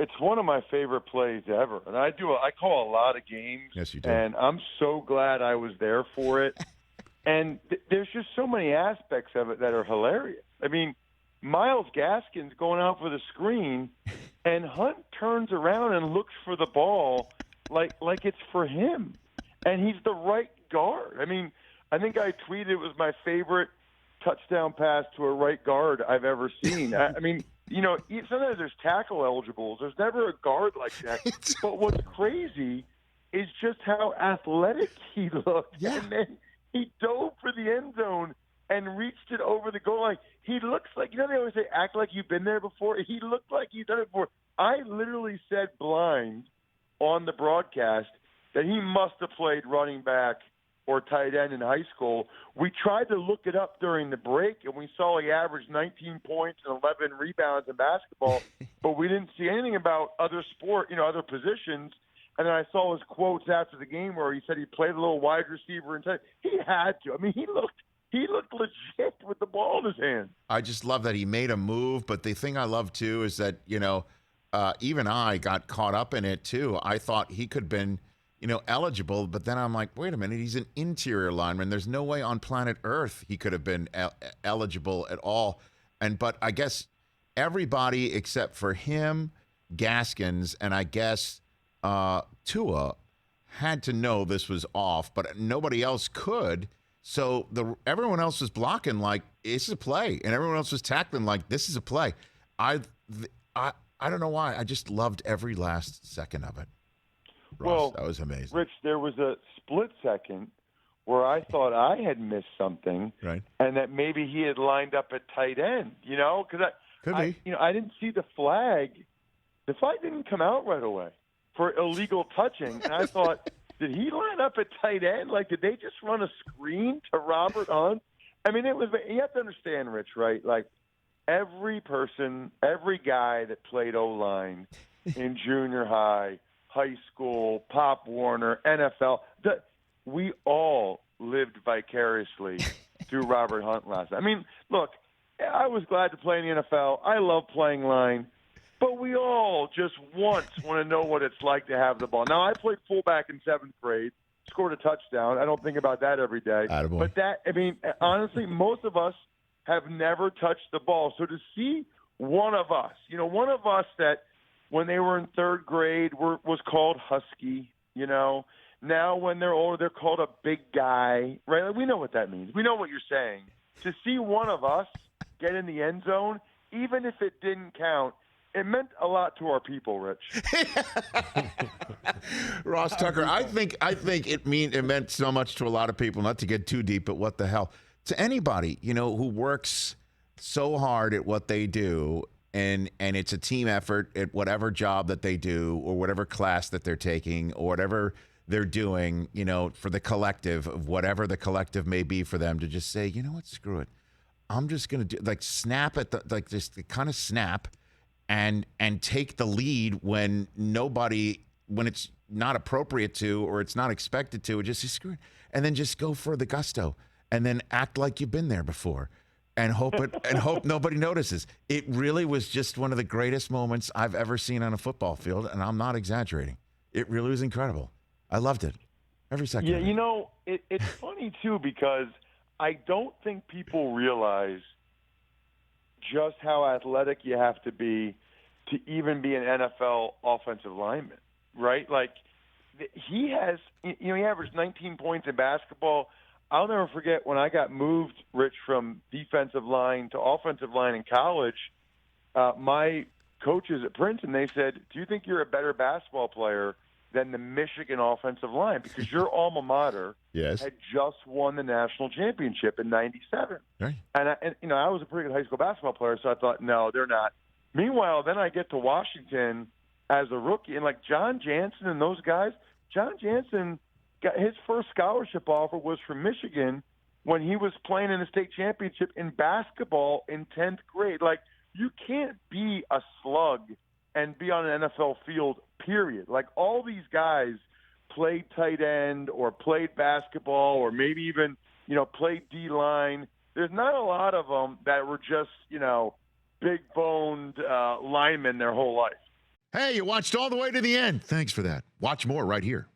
It's one of my favorite plays ever, and I call a lot of games. Yes, you do. And I'm so glad I was there for it. And there's just so many aspects of it that are hilarious. I mean, Myles Gaskin's going out for the screen, and Hunt turns around and looks for the ball like it's for him, and he's the right guard. I mean, I think I tweeted it was my favorite touchdown pass to a right guard I've ever seen. I mean, sometimes there's tackle eligibles. There's never a guard like that. But what's crazy is just how athletic he looked. Yeah. And then he dove for the end zone and reached it over the goal line. He looks like, they always say, act like you've been there before. He looked like he'd done it before. I literally said blind on the broadcast that he must have played running back or tight end in high school. We tried to look it up during the break, and we saw he averaged 19 points and 11 rebounds in basketball, but we didn't see anything about other other positions. And then I saw his quotes after the game where he said he played a little wide receiver and tight. He had to. I mean, he looked legit with the ball in his hand. I just love that he made a move, but the thing I love too is that, even I got caught up in it too. I thought he could have been, eligible, but then I'm like, wait a minute, he's an interior lineman. There's no way on planet Earth he could have been eligible at all. But I guess everybody except for him, Gaskins, and I guess Tua had to know this was off, but nobody else could. So everyone else was blocking like this is a play, and everyone else was tackling like this is a play. I don't know why. I just loved every last second of it. Ross, well, that was amazing. Rich, there was a split second where I thought I had missed something, right? And that maybe he had lined up at tight end. Because I didn't see the flag. The flag didn't come out right away for illegal touching, and I thought, did he line up at tight end? Like, did they just run a screen to Robert Hunt? I mean, you have to understand, Rich, right? Like, every person, every guy that played O-line in junior high, high school, Pop Warner, NFL, we all lived vicariously through Robert Hunt last night. I mean, look, I was glad to play in the NFL. I love playing line. But we all just once want to know what it's like to have the ball. Now, I played fullback in 7th grade, scored a touchdown. I don't think about that every day. Attaboy. But honestly, most of us have never touched the ball. So to see one of us that when they were in 3rd grade was called Husky, now when they're older, they're called a big guy, right? Like, we know what that means. We know what you're saying. To see one of us get in the end zone, even if it didn't count, it meant a lot to our people, Rich. Ross Tucker, I think it meant so much to a lot of people, not to get too deep, but what the hell. To anybody, who works so hard at what they do, and it's a team effort at whatever job that they do or whatever class that they're taking or whatever they're doing, for the collective of whatever the collective may be for them to just say, you know what, screw it. I'm just going to do snap at just kind of snap and take the lead when it's not appropriate to or it's not expected to, just say screw it, and then just go for the gusto and then act like you've been there before and hope nobody notices. It really was just one of the greatest moments I've ever seen on a football field, and I'm not exaggerating. It really was incredible. I loved it. Every second. Yeah, it's funny too because I don't think people realize just how athletic you have to be to even be an NFL offensive lineman, right? Like, he averaged 19 points in basketball. I'll never forget when I got moved, Rich, from defensive line to offensive line in college, my coaches at Princeton, they said, do you think you're a better basketball player than the Michigan offensive line? Because your alma mater had just won the national championship in '97. Right. And I was a pretty good high school basketball player, so I thought, no, they're not. Meanwhile, then I get to Washington as a rookie, and like John Jansen and those guys, John Jansen got his first scholarship offer was from Michigan when he was playing in the state championship in basketball in 10th grade. Like, you can't be a slug and be on an NFL field, period. Like, all these guys played tight end or played basketball or maybe even, played D-line. There's not a lot of them that were just, big-boned linemen their whole life. Hey, you watched all the way to the end. Thanks for that. Watch more right here.